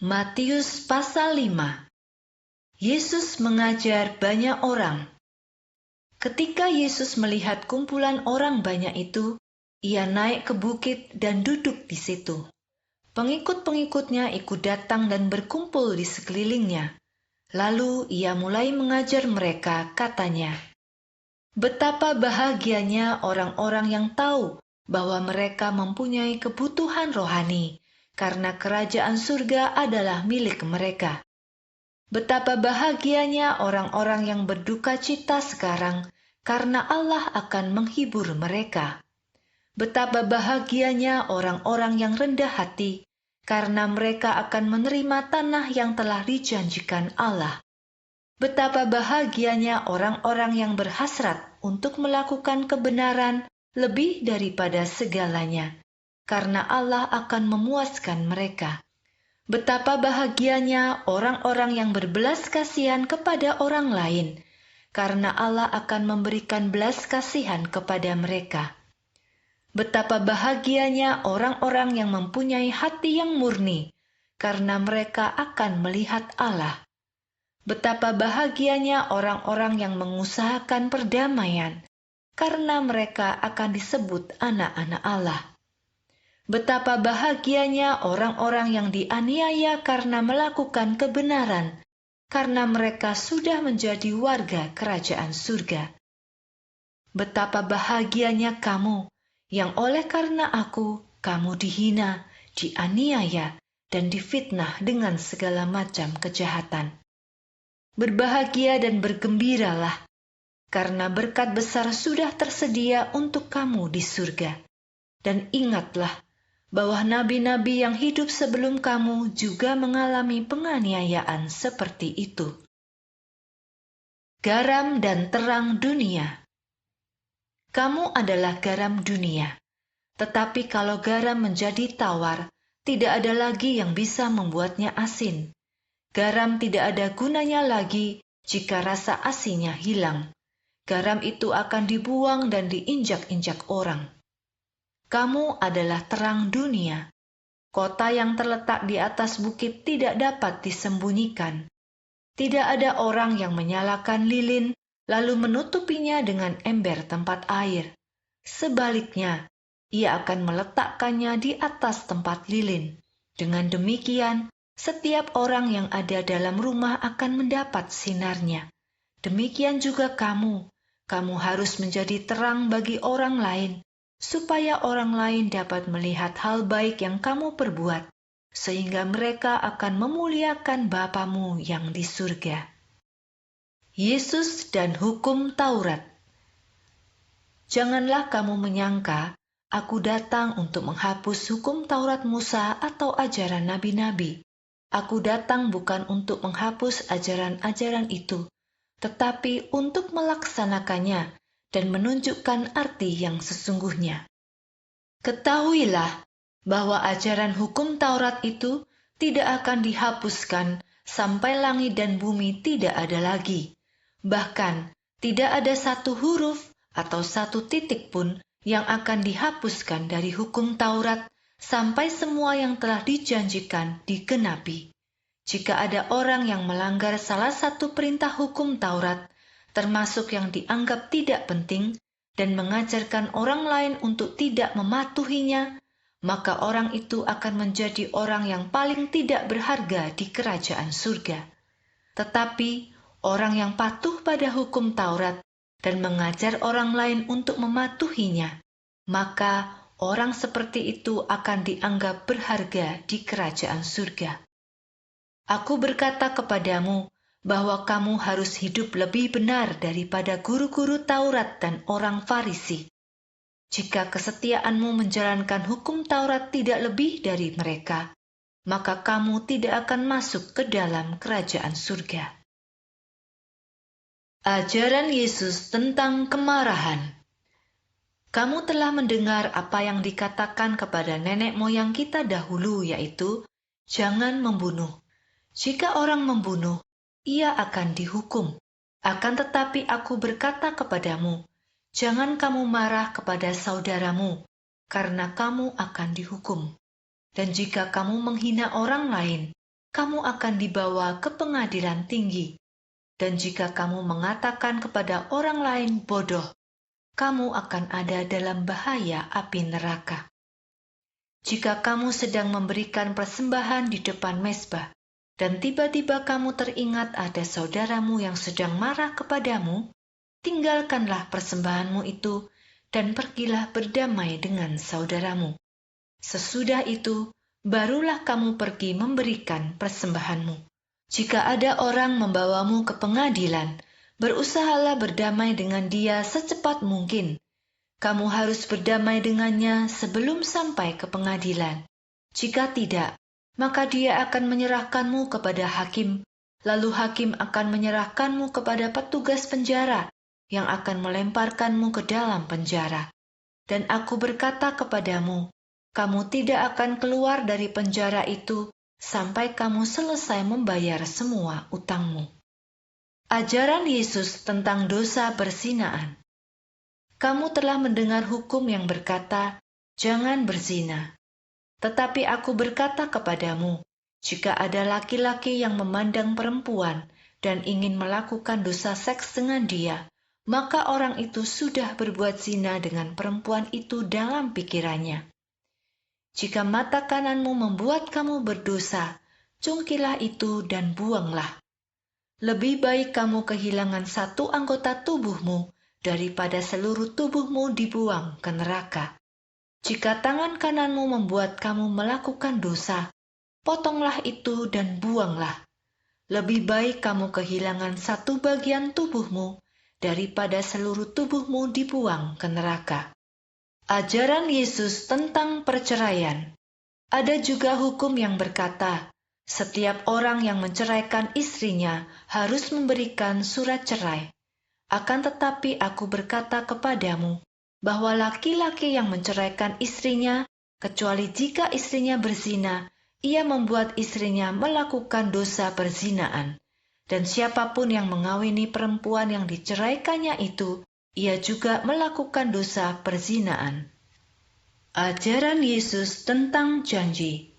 Matius pasal 5. Yesus mengajar banyak orang. Ketika Yesus melihat kumpulan orang banyak itu, ia naik ke bukit dan duduk di situ. Pengikut-pengikutnya ikut datang dan berkumpul di sekelilingnya. Lalu ia mulai mengajar mereka, katanya, "Betapa bahagianya orang-orang yang tahu bahwa mereka mempunyai kebutuhan rohani, karena kerajaan surga adalah milik mereka. Betapa bahagianya orang-orang yang berduka cita sekarang, karena Allah akan menghibur mereka. Betapa bahagianya orang-orang yang rendah hati, karena mereka akan menerima tanah yang telah dijanjikan Allah. Betapa bahagianya orang-orang yang berhasrat untuk melakukan kebenaran lebih daripada segalanya, karena Allah akan memuaskan mereka. Betapa bahagianya orang-orang yang berbelas kasihan kepada orang lain, karena Allah akan memberikan belas kasihan kepada mereka. Betapa bahagianya orang-orang yang mempunyai hati yang murni, karena mereka akan melihat Allah. Betapa bahagianya orang-orang yang mengusahakan perdamaian, karena mereka akan disebut anak-anak Allah. Betapa bahagianya orang-orang yang dianiaya karena melakukan kebenaran, karena mereka sudah menjadi warga kerajaan surga. Betapa bahagianya kamu, yang oleh karena aku, kamu dihina, dianiaya, dan difitnah dengan segala macam kejahatan. Berbahagia dan bergembiralah, karena berkat besar sudah tersedia untuk kamu di surga. Dan ingatlah, bahwa nabi-nabi yang hidup sebelum kamu juga mengalami penganiayaan seperti itu. Garam dan terang dunia. Kamu adalah garam dunia. Tetapi kalau garam menjadi tawar, tidak ada lagi yang bisa membuatnya asin. Garam tidak ada gunanya lagi jika rasa asinnya hilang. Garam itu akan dibuang dan diinjak-injak orang. Kamu adalah terang dunia. Kota yang terletak di atas bukit tidak dapat disembunyikan. Tidak ada orang yang menyalakan lilin, lalu menutupinya dengan ember tempat air. Sebaliknya, ia akan meletakkannya di atas tempat lilin. Dengan demikian, setiap orang yang ada dalam rumah akan mendapat sinarnya. Demikian juga kamu harus menjadi terang bagi orang lain, supaya orang lain dapat melihat hal baik yang kamu perbuat, sehingga mereka akan memuliakan Bapamu yang di surga. Yesus dan hukum Taurat. Janganlah kamu menyangka aku datang untuk menghapus hukum Taurat Musa atau ajaran nabi-nabi. Aku datang bukan untuk menghapus ajaran-ajaran itu, tetapi untuk melaksanakannya dan menunjukkan arti yang sesungguhnya. Ketahuilah bahwa ajaran hukum Taurat itu tidak akan dihapuskan sampai langit dan bumi tidak ada lagi. Bahkan tidak ada satu huruf atau satu titik pun yang akan dihapuskan dari hukum Taurat sampai semua yang telah dijanjikan digenapi. Jika ada orang yang melanggar salah satu perintah hukum Taurat, termasuk yang dianggap tidak penting, dan mengajarkan orang lain untuk tidak mematuhinya, maka orang itu akan menjadi orang yang paling tidak berharga di kerajaan surga. Tetapi orang yang patuh pada hukum Taurat dan mengajar orang lain untuk mematuhinya, maka orang seperti itu akan dianggap berharga di kerajaan surga. Aku berkata kepadamu bahwa kamu harus hidup lebih benar daripada guru-guru Taurat dan orang Farisi. Jika kesetiaanmu menjalankan hukum Taurat tidak lebih dari mereka, maka kamu tidak akan masuk ke dalam kerajaan surga. Ajaran Yesus tentang kemarahan. Kamu telah mendengar apa yang dikatakan kepada nenek moyang kita dahulu, yaitu, jangan membunuh. Jika orang membunuh, ia akan dihukum. Akan tetapi aku berkata kepadamu, jangan kamu marah kepada saudaramu, karena kamu akan dihukum. Dan jika kamu menghina orang lain, kamu akan dibawa ke pengadilan tinggi. Dan jika kamu mengatakan kepada orang lain bodoh, kamu akan ada dalam bahaya api neraka. Jika kamu sedang memberikan persembahan di depan mezbah, dan tiba-tiba kamu teringat ada saudaramu yang sedang marah kepadamu, tinggalkanlah persembahanmu itu dan pergilah berdamai dengan saudaramu. Sesudah itu, barulah kamu pergi memberikan persembahanmu. Jika ada orang membawamu ke pengadilan, berusahalah berdamai dengan dia secepat mungkin. Kamu harus berdamai dengannya sebelum sampai ke pengadilan. Jika tidak, maka dia akan menyerahkanmu kepada hakim, lalu hakim akan menyerahkanmu kepada petugas penjara yang akan melemparkanmu ke dalam penjara. Dan aku berkata kepadamu, kamu tidak akan keluar dari penjara itu sampai kamu selesai membayar semua utangmu. Ajaran Yesus tentang dosa perzinaan. Kamu telah mendengar hukum yang berkata, jangan berzina. Tetapi aku berkata kepadamu, jika ada laki-laki yang memandang perempuan dan ingin melakukan dosa seks dengan dia, maka orang itu sudah berbuat zina dengan perempuan itu dalam pikirannya. Jika mata kananmu membuat kamu berdosa, cungkilah itu dan buanglah. Lebih baik kamu kehilangan satu anggota tubuhmu daripada seluruh tubuhmu dibuang ke neraka. Jika tangan kananmu membuat kamu melakukan dosa, potonglah itu dan buanglah. Lebih baik kamu kehilangan satu bagian tubuhmu daripada seluruh tubuhmu dibuang ke neraka. Ajaran Yesus tentang perceraian. Ada juga hukum yang berkata, setiap orang yang menceraikan istrinya harus memberikan surat cerai. Akan tetapi aku berkata kepadamu, bahwa laki-laki yang menceraikan istrinya, kecuali jika istrinya berzina, ia membuat istrinya melakukan dosa perzinaan. Dan siapapun yang mengawini perempuan yang diceraikannya itu, ia juga melakukan dosa perzinaan. Ajaran Yesus tentang janji.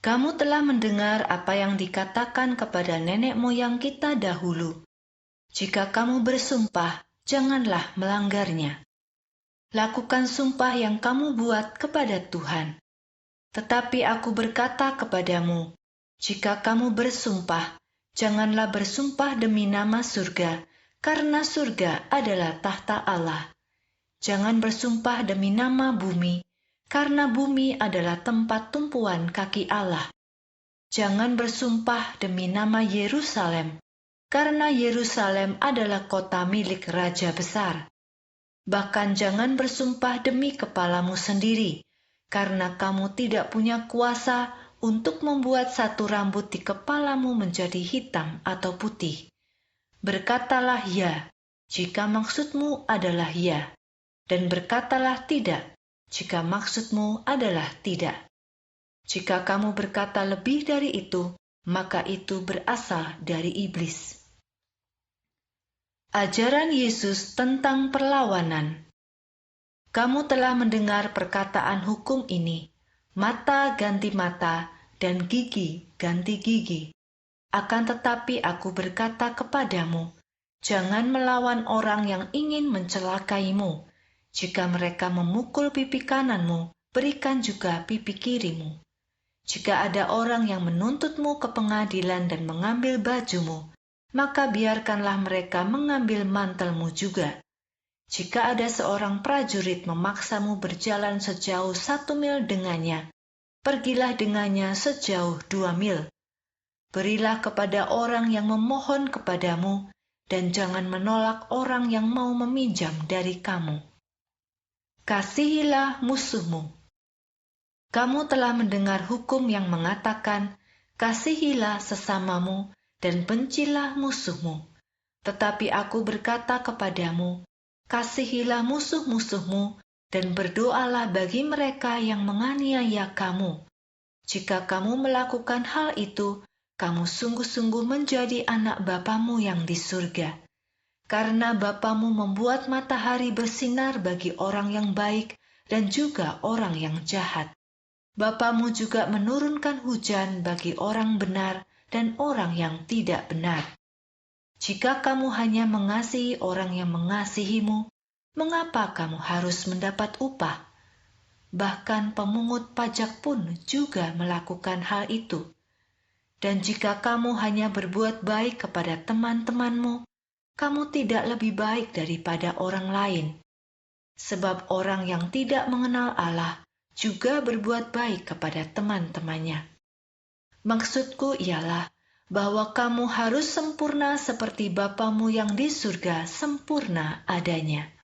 Kamu telah mendengar apa yang dikatakan kepada nenek moyang kita dahulu. Jika kamu bersumpah, janganlah melanggarnya. Lakukan sumpah yang kamu buat kepada Tuhan. Tetapi aku berkata kepadamu, jika kamu bersumpah, janganlah bersumpah demi nama surga, karena surga adalah tahta Allah. Jangan bersumpah demi nama bumi, karena bumi adalah tempat tumpuan kaki Allah. Jangan bersumpah demi nama Yerusalem, karena Yerusalem adalah kota milik Raja Besar. Bahkan jangan bersumpah demi kepalamu sendiri, karena kamu tidak punya kuasa untuk membuat satu rambut di kepalamu menjadi hitam atau putih. Berkatalah ya, jika maksudmu adalah ya, dan berkatalah tidak, jika maksudmu adalah tidak. Jika kamu berkata lebih dari itu, maka itu berasal dari iblis. Ajaran Yesus tentang perlawanan. Kamu telah mendengar perkataan hukum ini, mata ganti mata dan gigi ganti gigi. Akan tetapi aku berkata kepadamu, jangan melawan orang yang ingin mencelakaimu. Jika mereka memukul pipi kananmu, berikan juga pipi kirimu. Jika ada orang yang menuntutmu ke pengadilan dan mengambil bajumu, maka biarkanlah mereka mengambil mantelmu juga. Jika ada seorang prajurit memaksamu berjalan sejauh 1 mil dengannya, pergilah dengannya sejauh 2 mil. Berilah kepada orang yang memohon kepadamu, dan jangan menolak orang yang mau meminjam dari kamu. Kasihilah musuhmu. Kamu telah mendengar hukum yang mengatakan, kasihilah sesamamu dan bencilah musuhmu. Tetapi aku berkata kepadamu, kasihilah musuh-musuhmu dan berdoalah bagi mereka yang menganiaya kamu. Jika kamu melakukan hal itu, kamu sungguh-sungguh menjadi anak Bapamu yang di surga. Karena Bapamu membuat matahari bersinar bagi orang yang baik dan juga orang yang jahat, Bapamu juga menurunkan hujan bagi orang benar dan orang yang tidak benar. Jika kamu hanya mengasihi orang yang mengasihimu, mengapa kamu harus mendapat upah? Bahkan pemungut pajak pun juga melakukan hal itu. Dan jika kamu hanya berbuat baik kepada teman-temanmu, kamu tidak lebih baik daripada orang lain. Sebab orang yang tidak mengenal Allah juga berbuat baik kepada teman-temannya. Maksudku ialah bahwa kamu harus sempurna seperti Bapamu yang di surga sempurna adanya.